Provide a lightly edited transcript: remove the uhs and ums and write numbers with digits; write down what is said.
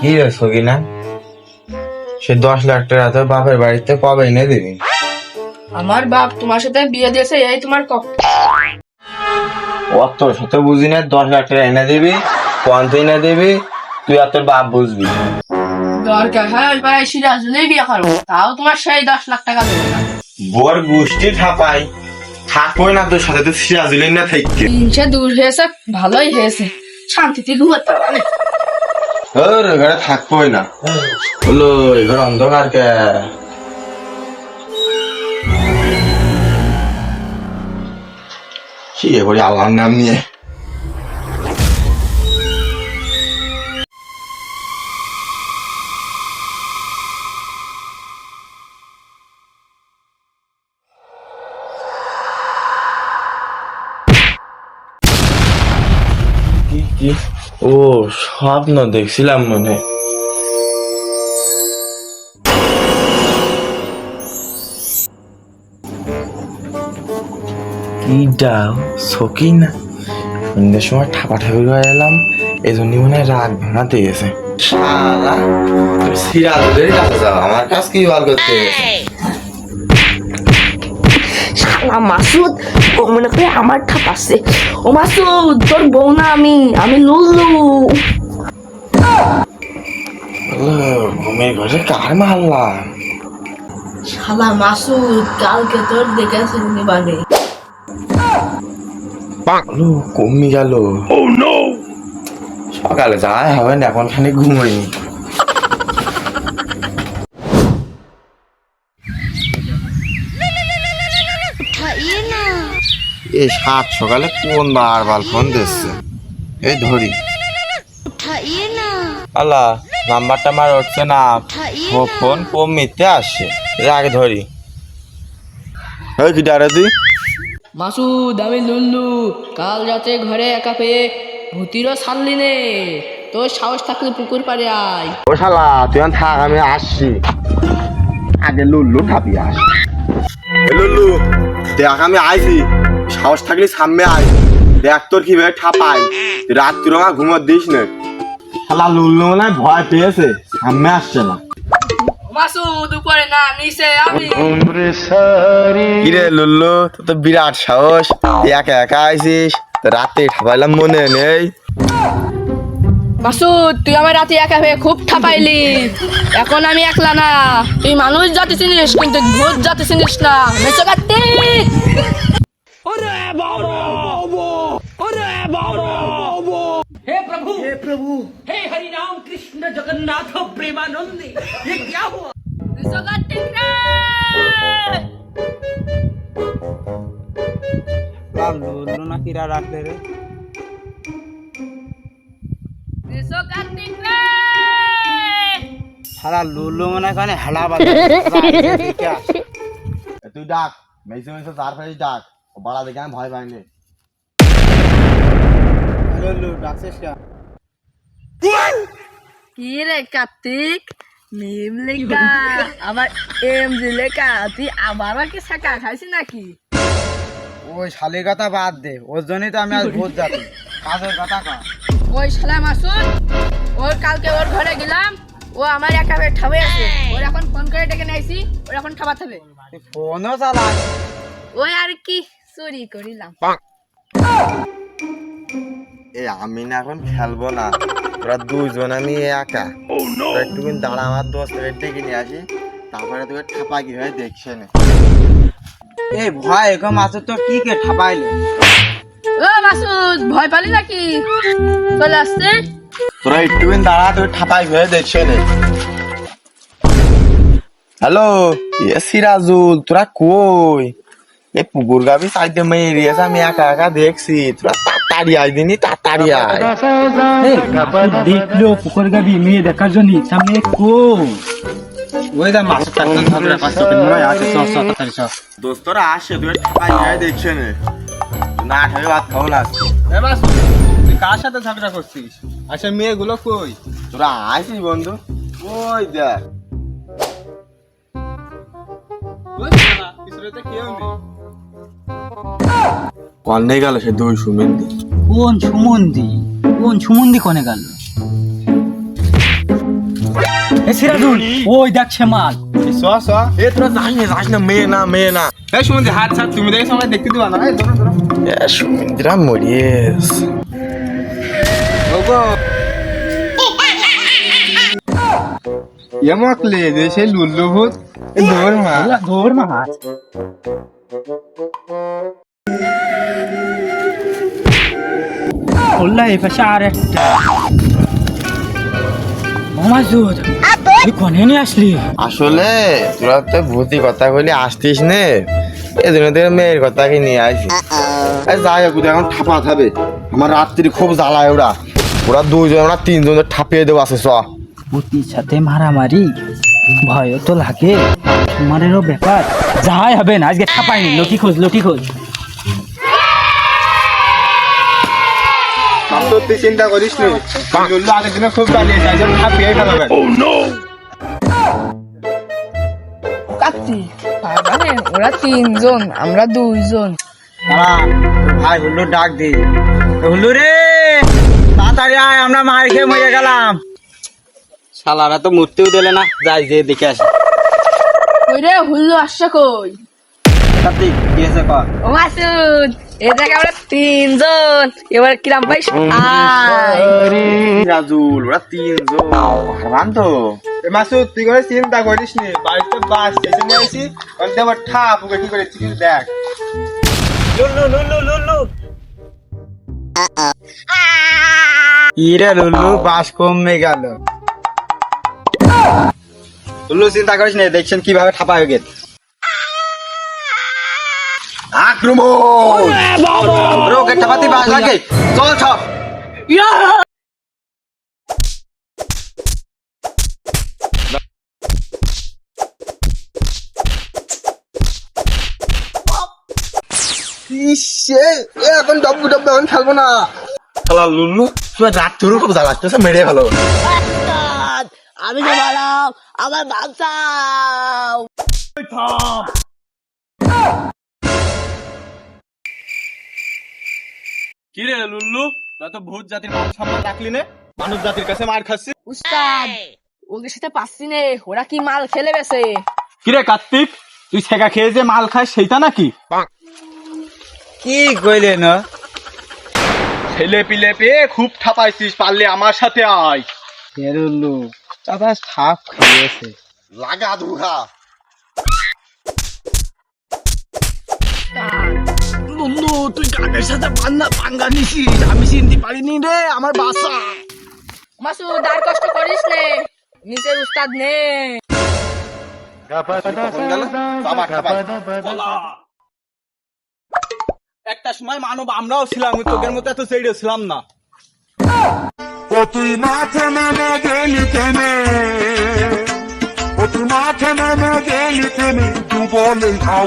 কি রে সকিনা, সে 10 লাখ টাকা তোর বাপের বাড়িতে কবে এনে দিবি? আমার বাপ তোমার সাথে বিয়ে দিয়েছে, এই তোমার অত শত বুঝি না, 10 লাখ টাকা এনে দিবি, কোয়ান্ত এনে দিবি, তুই আর তোর বাপ বুঝবি। দরকার হয় ওই ভাই সিরাজুলেই বিয়ে করবো, তাও তোমার সেই 10 লাখ টাকা দেবো না। বোর গোষ্ঠী ঠাপাই থাকবোই না তোর সাথে, তুই সিরাজুলের না থাকতে। দিনসে দূর হয়েছে, ভালোই হয়েছে, শান্তিতে ঘুমাতে পারে। ওর ঘরে থাকবোই না, হলো এবার অন্ধকার কে। কি করি আল্লাহর নাম নিয়ে। কি ও স্বপ্ন দেখছিলাম মনে। কি ডাও সকি না, সন্ধ্যের সময় ঠাপাঠাপি করে এলাম, এই জন্যই মনে হয় রাগ ভাঙাতে গেছে। শালা সিরাজুলের কাছে যাও, আমার কাজ কি বার করতে গেছে? শালা মাসুদ ও মনে করে আমার ঠাপাচ্ছে। ও মাসুদ, তোর বউ না আমি লুল্লু। ঘুমের ঘরে কার মারলাম? শালা মাসুদ, কালকে তোর দেখেছি বাড়ি। কমে গেল। সকালে যাই হবে না, এখন খানি ঘুমোইনি। এই সাত সকালে কোন বারবার ফোন দিচ্ছে, এই ধরি। আল্লাহ, নাম্বারটা আমার উঠছে না, ফোন কমিতে আসছে, আগে ধরি। ওই কি ডারে তুই? মাসুদ, আমি লুল্লু। কাল রাতে ঘরে একা পেয়ে ভূতিরও ছাড়লি নে। তোর সাহস থাকলে পুকুর পাড়ে আয়। ও শালা তুই থাক, আমি আসছি, আগে লুল্লু ঠাপি আস। লুল্লু দেখ আমি আইছি, সাহস থাকলে সামনে আয়, দেখ তোর কি ভাবে ঠাপাই। রাত্রি আমার ঘুমোর দিস না। শালা লুল্লু মনে হয় ভয় পেয়েছে, সামনে আসছে না। মাসুদ, উপরে না নিচে আমি। কিরে লুল্লু, তোর তো বিরাট সাহস, তুই একা একা আইছিস, রাতে ঠাপাইলাম মনে নেই। মাসুদ, তুই আমার রাতে একা হয়ে খুব ঠাপাইলি। এখন আমি একলা না, তুই মানুষ জাতি চিনিস কিন্তু ভূত জাতি চিনিস না। মেচো কাটতে हे प्रभु हे हरि राम कृष्ण जगन्नाथ प्रेमानंद, ये क्या हुआ? মেচো কাটতে লুল্লু না কিরা রাখলে রে? মেচো কাটতে সারা লুল্লু মনে কানে হেলা তুই ডাক, মেসে মেসে চার পাঁচ ডাক, বাড়া দেখে আমি ভয় পাইনি। লুল্লু ডাকছিস কে? কি রে কার্তিক, মিম লেখা আবার এমজি লেখা, তুই আবারও কি ছাকা খাইছি নাকি? ওই শালির কথা বাদ দে, ওর জন্যই তো আমি আজ ভোট যাচ্ছি। কাজের কথা কা? ওই শালা মাসুদ, ওর কালকে ওর ঘরে গেলাম, ও আমার একা হয়ে ঠাবে আছে। ওর এখন ফোন করে ডেকে নিয়েছি, ওর এখন খাবার খাবে। তুই ফোনও চালাস? ওই আর কি চুরি করিলাম। এ আমি না এখন খেলবো না, তোরা দুইজন আমি একা। তোরা একটুকুন দাঁড়া, আমার দোস্তকে ডেকে নিয়ে আসি, তারপরে তোকে ঠাপা কি হয় দেখছে না। এই ভয় এরকম আছে তো কি কে ঠাপাইলে? ও মাসুদ, ভয় পালি নাকি? চলে আসছে। তোরা একটুকুন দাঁড়া, তোকে ঠাপা কি হয় দেখছে না। হ্যালো সিরাজুল, তোরা কই? এই পুকুর গাবি সাইডে মেয়ে আছে, আমি একা একা দেখছি, তোরা তাড়াতাড়ি আয় দিনি, তাড়াতাড়ি আয়। দেখলো পুকুর গাবি মেয়ে দেখার জন্য সামনে কো ওই দা মাছ ঝগড়া করতে নয় আছে সব দোস্তরা আসে, তুই ঠাপা কি হয় দেখছে না ঠাপে ভাত খাবো না আজকে। এ মাছ, তুই কার সাথে ঝগড়া করছিস? আচ্ছা মেয়েগুলো কই? তোরা আসিস বন্ধু, ওই দেখ। ওই না পিছনে তো কেউ নেই। কনে গেল সে দুই সুমিন্দি? কোন সুমন্দি কনে গেল? এ সিরাজুল ওই দেখ শ্যামাল এ তোরা যাস না মেয়ে না এই সুমন্দি হাত ছাড় তুমি দেখে সময় দেখতে দিবা না এই ধরো ধরো সুমিন্দ্রা মরিয়েস ওগো এমকলে দেশে লুল্লু ভূত দৌড় মাছ ওল্লা এই পাশে আর একটা মামাজুদ তুই কোনে নিয়ে আসলি আসলে তোরা তো ভূতি কথা কইলে আসতিস নে এই জন্য তোর মেয়ের কথা কি নিয়ে আসি যাই হোক এখন ঠাপা থাবে আমার রাত্রি খুব জ্বালায় ওরা দুইজন ওরা তিনজন ঠাপিয়ে দেবো আছে চ পুতির সাথে মারামারি ভয় তো লাগে তোমারেরও ব্যাপার যাই হবে না আজকে ঠাপাইনি লটি খোঁজ তুই চিন্তা করিস নি লুল্লু আগের দিনে খুব জ্বালিয়েছে আজ ঠাপিয়ে ফেলাবে কাচ্চি তার মানে ওরা তিনজন আমরা দুইজন ভাই হুল্লু ডাক দি হুল্লু রে তাড়াতাড়ি আয় আমরা মার খেয়ে মরে গেলাম শালারা তো মরতেও দিলে না যাই যে দেখে আসি কই রে হুল্লু আসছে কই কার্তিক কি আছে কর ও মাসুদ এই জায়গায় আমরা তিনজন এবার কিরাম ভাই রাজুল ওরা তিনজন পারবান তো মাসুদ তুই করে চিন্তা করিস নি বাড়িতে বাস স্টেশনে আইছি অন্তে আবার ঠাপ ওকে কি করে চিকিৎসা দেখ লুল্লু ইরে লুল্লু বাস কমে গেল লুল্লু চিন্তা করিস নি দেখছেন কিভাবে ঠাপা হয়ে গেছে আক্রমণ রকেট ঠাপাতি বাস লাগে চল ছাপ এখন ডব্বু এখন খেলবো না খেলা লুল্লু তুই রাত তোর খুব জ্বালাচ্ছে মেরে ভালো আমি যে বাড়াও আমার বাঁচাও কি রে লুল্লু তুই তো ভূত জাতির মান সম্মান রাখলি নে মানুষ জাতির কাছে মার খাচ্ছিস উস্তাদ ওদের সাথে পাচ্ছি নে ওরা কি মাল খেলে গেছে কি রে কার্তিক তুই ছেঁকা খেয়ে যে মাল খাস সেইটা নাকি কি কইলে না ছেলে পিলে পেয়ে খুব ঠাপাইছিস পারলে আমার সাথে আয় লুল্লু আবার সাপ খেয়েছে লাগা ধুহা লুল্লু তুই কাকের সাথে পাঙ্গা নিছিস আমি চিনতে পারিনি রে আমার বাসা মাসুদ আর কষ্ট করিস নে নিচের উস্তাদ নে একটা সময় মানব আমরাও ছিলাম তোদের মতো এত সেইড ছিলাম না তুই মাঠে নেমে গেলি থেমে তুই মাঠে নেমে গেলি থেমে তু বলে খাও